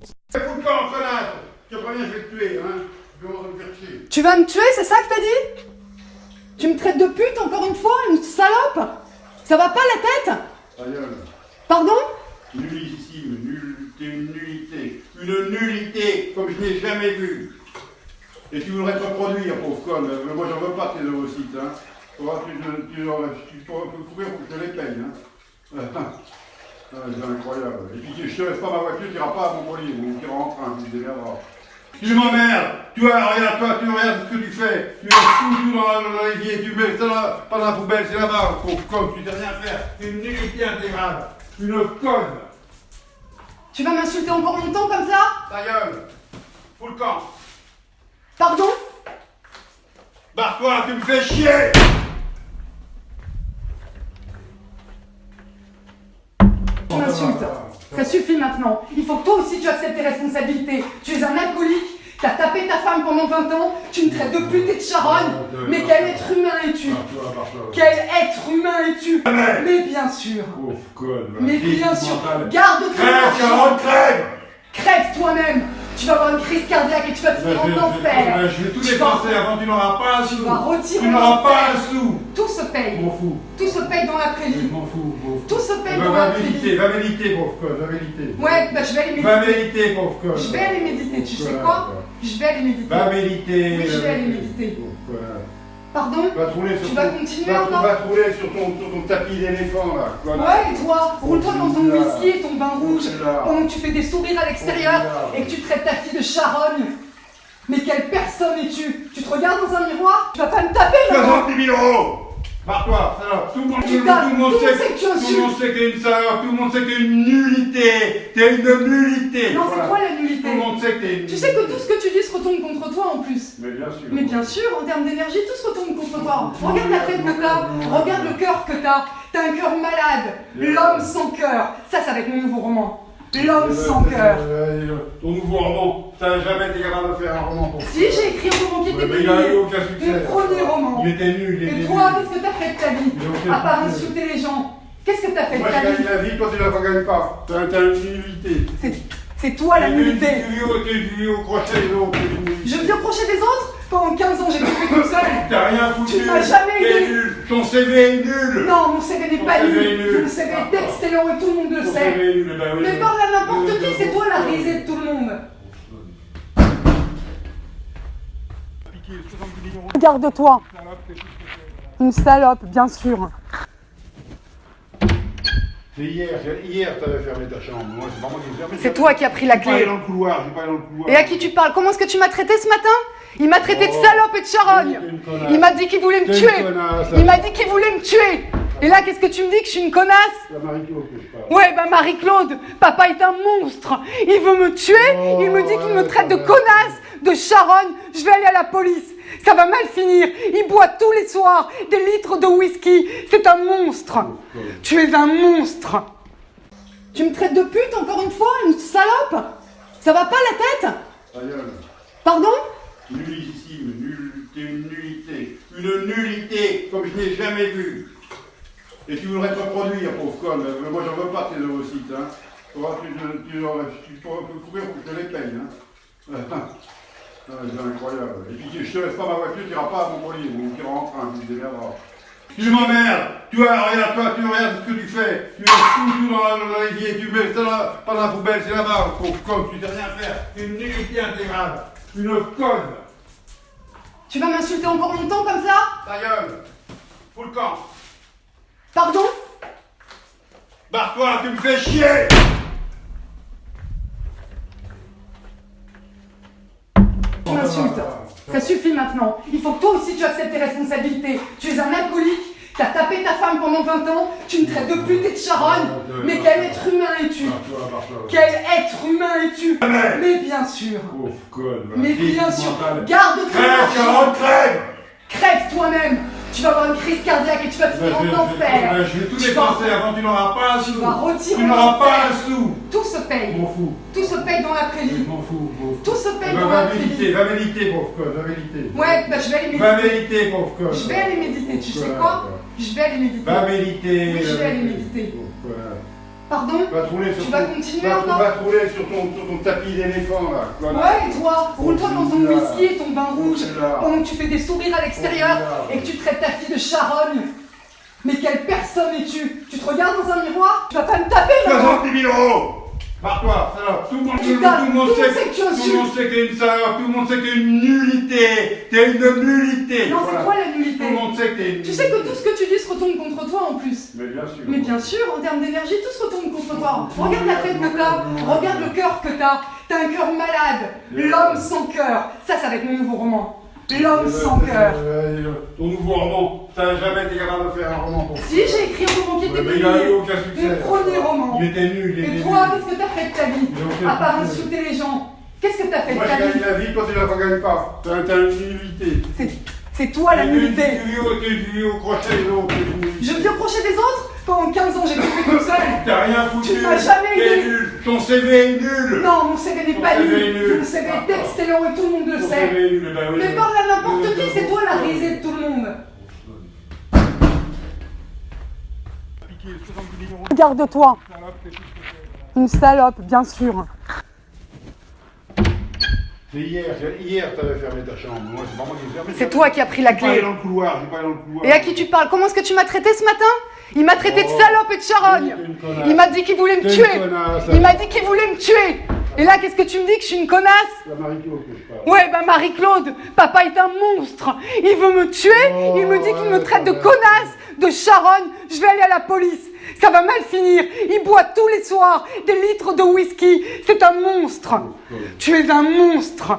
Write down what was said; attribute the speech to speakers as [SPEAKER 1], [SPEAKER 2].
[SPEAKER 1] Fous le camp, connasse! Tu préviens, je vais te tuer, hein? Je vais me faire chier.
[SPEAKER 2] Tu vas me tuer, c'est ça que t'as dit? Tu me traites de pute encore une fois, une salope? Ça va pas la tête?
[SPEAKER 1] Ta gueule.
[SPEAKER 2] Pardon?
[SPEAKER 1] Nullissime, t'es une nullité. Une nullité, comme je n'ai jamais vu. Et tu voudrais te reproduire, pauvre conne. Moi, j'en veux pas tes ovocytes, hein. Tu pourrais courir pour que je te les paye, hein. C'est incroyable. Et puis, je te laisse pas ma voiture, tu n'iras pas à Montpellier, ou tu iras en train, tu te démerderas. Tu m'emmerdes. Tu vois, regarde toi, tu regardes ce que tu fais. Tu mets tout dans l'évier, tu mets ça pas dans la poubelle, c'est là-bas, pauvre conne, tu sais rien faire. C'est une nullité intégrale. Une conne.
[SPEAKER 2] Tu vas m'insulter encore longtemps comme ça?
[SPEAKER 1] Ta gueule. Fous le camp.
[SPEAKER 2] Pardon?
[SPEAKER 1] Barre-toi, tu me fais chier.
[SPEAKER 2] Tu m'insultes. Ça suffit maintenant. Il faut que toi aussi tu acceptes tes responsabilités. Tu es un alcoolique, t'as tapé ta femme pendant 20 ans, tu me traites de pute et de charogne. Mais quel être humain es-tu? Quel être humain es-tu? Mais bien sûr.
[SPEAKER 1] Pauvre conne.
[SPEAKER 2] Mais bien sûr. Garde-toi.
[SPEAKER 1] Crève, Sharon, crève.
[SPEAKER 2] Crève toi-même. Tu vas avoir une crise cardiaque et tu vas finir en enfer.
[SPEAKER 1] Je vais tout dépenser avant, tu n'auras pas un sou.
[SPEAKER 2] Tu vas retirer.
[SPEAKER 1] Tu n'auras pas un sou.
[SPEAKER 2] Tout se paye.
[SPEAKER 1] Je m'en fous.
[SPEAKER 2] Tout se paye dans l'après-midi.
[SPEAKER 1] Je m'en fous.
[SPEAKER 2] Tout se paye dans l'après-midi.
[SPEAKER 1] Va méditer, pauvre conne, va méditer.
[SPEAKER 2] Ouais, bah je vais aller
[SPEAKER 1] Va
[SPEAKER 2] méditer.
[SPEAKER 1] méditer, pauvre conne.
[SPEAKER 2] Je vais aller méditer, tu sais quoi? Je vais aller méditer.
[SPEAKER 1] Va méditer.
[SPEAKER 2] Oui, je vais aller méditer.
[SPEAKER 1] Voilà.
[SPEAKER 2] Pardon?
[SPEAKER 1] Va te rouler sur
[SPEAKER 2] Tu vas continuer
[SPEAKER 1] va
[SPEAKER 2] encore?
[SPEAKER 1] te rouler sur ton tapis d'éléphant là. Voilà.
[SPEAKER 2] Ouais, et toi, roule-toi dans ton whisky et ton vin rouge
[SPEAKER 1] Là.
[SPEAKER 2] pendant que tu fais des sourires à l'extérieur et que tu traites ta fille de charogne. Mais quelle personne es-tu? Tu te regardes dans un miroir? Tu vas pas me taper là?
[SPEAKER 1] 60 000 €. Barre-toi, salope. Tout le monde sait que tu es une salope. Tout le monde sait que tu es une nullité. T'es une nullité.
[SPEAKER 2] Non, c'est
[SPEAKER 1] Voilà.
[SPEAKER 2] quoi la nullité?
[SPEAKER 1] Tout le monde sait que t'es une
[SPEAKER 2] Tu sais que tout ce que tu dis se retourne contre toi en plus.
[SPEAKER 1] Mais bien sûr.
[SPEAKER 2] Mais bien sûr, en termes d'énergie, tout se retourne contre toi. Regarde la tête que t'as, regarde le cœur que t'as. T'as un cœur malade, l'homme sans cœur. Ça va être mon nouveau roman. L'homme sans cœur.
[SPEAKER 1] Ton nouveau roman, t'as jamais été capable de faire un roman pour
[SPEAKER 2] Si, j'ai écrit un roman qui était
[SPEAKER 1] mais il a eu
[SPEAKER 2] publié.
[SPEAKER 1] aucun succès.
[SPEAKER 2] Mon premier roman.
[SPEAKER 1] Il était nul, il était
[SPEAKER 2] Et
[SPEAKER 1] nul.
[SPEAKER 2] toi, qu'est-ce que t'as fait de ta vie?
[SPEAKER 1] Il a aucun
[SPEAKER 2] À part
[SPEAKER 1] succès.
[SPEAKER 2] insulter les gens. Qu'est-ce que t'as fait de
[SPEAKER 1] Moi,
[SPEAKER 2] ta
[SPEAKER 1] je gagne
[SPEAKER 2] vie?
[SPEAKER 1] la vie, toi, tu la gagnes pas. T'as une nullité.
[SPEAKER 2] C'est toi la nullité.
[SPEAKER 1] Tu vis au crochet des autres.
[SPEAKER 2] Je vis au crochet des autres? Pendant 15 ans, j'ai tout fait tout seul.
[SPEAKER 1] T'as rien foutu.
[SPEAKER 2] Tu m'as jamais
[SPEAKER 1] T'es
[SPEAKER 2] aidé.
[SPEAKER 1] nul. Ton CV est nul.
[SPEAKER 2] Non, mon CV n'est
[SPEAKER 1] Ton
[SPEAKER 2] pas
[SPEAKER 1] CV est
[SPEAKER 2] nul.
[SPEAKER 1] nul.
[SPEAKER 2] Mon CV est excellent et tout le monde le
[SPEAKER 1] Ton
[SPEAKER 2] sait.
[SPEAKER 1] CV est nul, ben oui.
[SPEAKER 2] Mais parle à n'importe qui, c'est toi la risée de tout le monde. Regarde-toi. Une salope, bien sûr.
[SPEAKER 1] C'est hier t'avais fermé ta chambre. Moi, c'est pas moi qui l'ai fermé.
[SPEAKER 2] C'est toi qui as pris la
[SPEAKER 1] Je suis pas allé
[SPEAKER 2] clé.
[SPEAKER 1] dans le couloir, je suis pas allé dans le couloir.
[SPEAKER 2] Et à qui tu parles? Comment est-ce que tu m'as traité ce matin? Il m'a traité de salope et de charogne.
[SPEAKER 1] T'es une connasse.
[SPEAKER 2] Il m'a dit qu'il voulait me
[SPEAKER 1] T'es une
[SPEAKER 2] tuer.
[SPEAKER 1] connasse.
[SPEAKER 2] Il m'a dit qu'il voulait me tuer. Et là, qu'est-ce que tu me dis? Que je suis une connasse?
[SPEAKER 1] C'est à Marie-Claude que je parle.
[SPEAKER 2] Ouais, bah Marie-Claude, papa est un monstre. Il veut me tuer. Il me dit qu'il me traite de connasse, de charogne. Je vais aller à la police. Ça va mal finir. Il boit tous les soirs des litres de whisky. C'est un monstre. Tu es un monstre. Tu me traites de pute encore une fois, une salope? Ça va pas la tête?
[SPEAKER 1] Ta gueule.
[SPEAKER 2] Pardon?
[SPEAKER 1] Nullissime, t'es une nullité. Une nullité, comme je n'ai jamais vu. Et tu voudrais te reproduire, pauvre conne. Moi, j'en veux pas tes ovocytes, hein. Tu pourrais courir pour que je te les paye, hein. C'est incroyable. Et puis, je te laisse pas ma voiture, tu n'iras pas à Montpellier, ou tu iras en train, tu te démerderas. Tu m'emmerdes. Tu vois, regarde toi, tu regardes ce que tu fais. Tu mets tout dans l'évier, tu mets ça pas dans la poubelle, c'est là-bas, pauvre conne, tu sais rien faire. C'est une nullité intégrale. Une conne.
[SPEAKER 2] Tu vas m'insulter encore longtemps comme ça?
[SPEAKER 1] Ta gueule. Fous le camp.
[SPEAKER 2] Pardon?
[SPEAKER 1] Barre-toi, tu me fais chier.
[SPEAKER 2] Tu m'insultes. Ça suffit maintenant. Il faut que toi aussi tu acceptes tes responsabilités. Tu es un alcoolique, t'as tapé ta femme pendant 20 ans, tu me traites de pute et de charogne. Mais quel être humain es-tu? Quel être humain es-tu? Mais bien sûr.
[SPEAKER 1] Pauvre conne.
[SPEAKER 2] Mais bien sûr. Garde-toi.
[SPEAKER 1] Crève, Sharon, crève.
[SPEAKER 2] Crève toi-même. Tu vas avoir une crise cardiaque et tu vas finir en enfer.
[SPEAKER 1] Je vais tout dépenser avant, tu n'auras pas un sou.
[SPEAKER 2] Tu vas retirer
[SPEAKER 1] Tu n'auras
[SPEAKER 2] en
[SPEAKER 1] pas
[SPEAKER 2] enfer.
[SPEAKER 1] un sou.
[SPEAKER 2] Tout se
[SPEAKER 1] Je
[SPEAKER 2] paye.
[SPEAKER 1] m'en fous.
[SPEAKER 2] Tout se paye dans l'après-midi.
[SPEAKER 1] Je m'en fous.
[SPEAKER 2] Tout se paye dans l'après-midi.
[SPEAKER 1] Va méditer, pauvre conne, va méditer.
[SPEAKER 2] Ouais, bah je vais aller
[SPEAKER 1] Va
[SPEAKER 2] méditer.
[SPEAKER 1] méditer, pauvre conne.
[SPEAKER 2] Je vais aller méditer, tu sais quoi? Je vais aller méditer.
[SPEAKER 1] Va méditer.
[SPEAKER 2] Oui, je vais aller méditer.
[SPEAKER 1] Pauvre conne.
[SPEAKER 2] Pardon?
[SPEAKER 1] Va te rouler sur
[SPEAKER 2] Tu vas continuer
[SPEAKER 1] va
[SPEAKER 2] encore?
[SPEAKER 1] te rouler sur ton tapis d'éléphant là. Voilà.
[SPEAKER 2] Ouais, et toi, roule-toi dans ton whisky et ton vin rouge
[SPEAKER 1] Là.
[SPEAKER 2] pendant que tu fais des sourires à l'extérieur
[SPEAKER 1] Là.
[SPEAKER 2] et que tu traites ta fille de charogne. Mais quelle personne es-tu? Tu te regardes dans un miroir? Tu vas pas me taper, maman!
[SPEAKER 1] 70 000 €! Par-toi, salope! Tout le monde sait
[SPEAKER 2] que tu insultes.
[SPEAKER 1] tout le monde sait que t'es une salope, tout le monde sait que t'es une nullité! T'es une nullité!
[SPEAKER 2] Non,
[SPEAKER 1] Voilà.
[SPEAKER 2] c'est quoi la nullité?
[SPEAKER 1] Tout le monde sait que t'es une
[SPEAKER 2] Tu sais que tout ce que tu dis se retourne contre toi en plus.
[SPEAKER 1] Mais bien sûr.
[SPEAKER 2] Mais bien sûr, en termes d'énergie, tout se retourne contre toi. Regarde la tête que t'as, regarde le cœur que t'as. T'as un cœur malade, l'homme sans cœur. Ça va être mon nouveau roman. L'homme sans cœur.
[SPEAKER 1] Ton nouveau roman, t'as jamais été capable de faire un roman pour
[SPEAKER 2] Si, j'ai écrit un roman qui était
[SPEAKER 1] mais il a eu
[SPEAKER 2] publié.
[SPEAKER 1] aucun succès.
[SPEAKER 2] Le premier roman.
[SPEAKER 1] Il était nul, il était
[SPEAKER 2] Et toi,
[SPEAKER 1] nul.
[SPEAKER 2] qu'est-ce que t'as fait de ta vie?
[SPEAKER 1] Il a aucun
[SPEAKER 2] À part
[SPEAKER 1] succès.
[SPEAKER 2] insulter les gens. Qu'est-ce que t'as fait de
[SPEAKER 1] Moi
[SPEAKER 2] ta
[SPEAKER 1] j'ai
[SPEAKER 2] vie?
[SPEAKER 1] gagné la vie, toi tu la gagnes pas. T'as une nullité.
[SPEAKER 2] C'est toi la nullité.
[SPEAKER 1] Tu vis au crochet des autres.
[SPEAKER 2] Je vis au crochet des autres? Pendant 15 ans, j'ai tout fait tout seul.
[SPEAKER 1] T'as rien foutu.
[SPEAKER 2] Tu m'as jamais
[SPEAKER 1] T'es
[SPEAKER 2] aidé.
[SPEAKER 1] nul. Ton CV est nul.
[SPEAKER 2] Non, mon CV n'est
[SPEAKER 1] Ton
[SPEAKER 2] pas
[SPEAKER 1] CV est
[SPEAKER 2] nul.
[SPEAKER 1] nul.
[SPEAKER 2] Mon CV est excellent et tout le monde le
[SPEAKER 1] Ton
[SPEAKER 2] sait.
[SPEAKER 1] CV est nul. Ben oui.
[SPEAKER 2] Mais parle à n'importe qui, c'est toi la risée de tout le monde. Garde-toi. Une salope, bien sûr.
[SPEAKER 1] C'est hier t'avais fermé ta chambre. Moi c'est pas moi qui l'ai fermé.
[SPEAKER 2] C'est toi qui as pris la
[SPEAKER 1] J'ai pas allé
[SPEAKER 2] clé.
[SPEAKER 1] dans le couloir, j'ai pas allé dans le couloir.
[SPEAKER 2] Et à qui tu parles? Comment est-ce que tu m'as traité ce matin? Il m'a traité de salope et de charogne.
[SPEAKER 1] T'es une connasse.
[SPEAKER 2] Il m'a dit qu'il voulait me
[SPEAKER 1] T'es une
[SPEAKER 2] tuer.
[SPEAKER 1] connasse.
[SPEAKER 2] Il m'a dit qu'il voulait me tuer. Et là, qu'est-ce que tu me dis? Que je suis une connasse?
[SPEAKER 1] C'est à Marie-Claude que je parle.
[SPEAKER 2] Ouais, bah Marie-Claude, papa est un monstre. Il veut me tuer. Il me dit qu'il me traite de connasse, de charogne. Je vais aller à la police. Ça va mal finir. Il boit tous les soirs des litres de whisky. C'est un monstre. Tu es un monstre.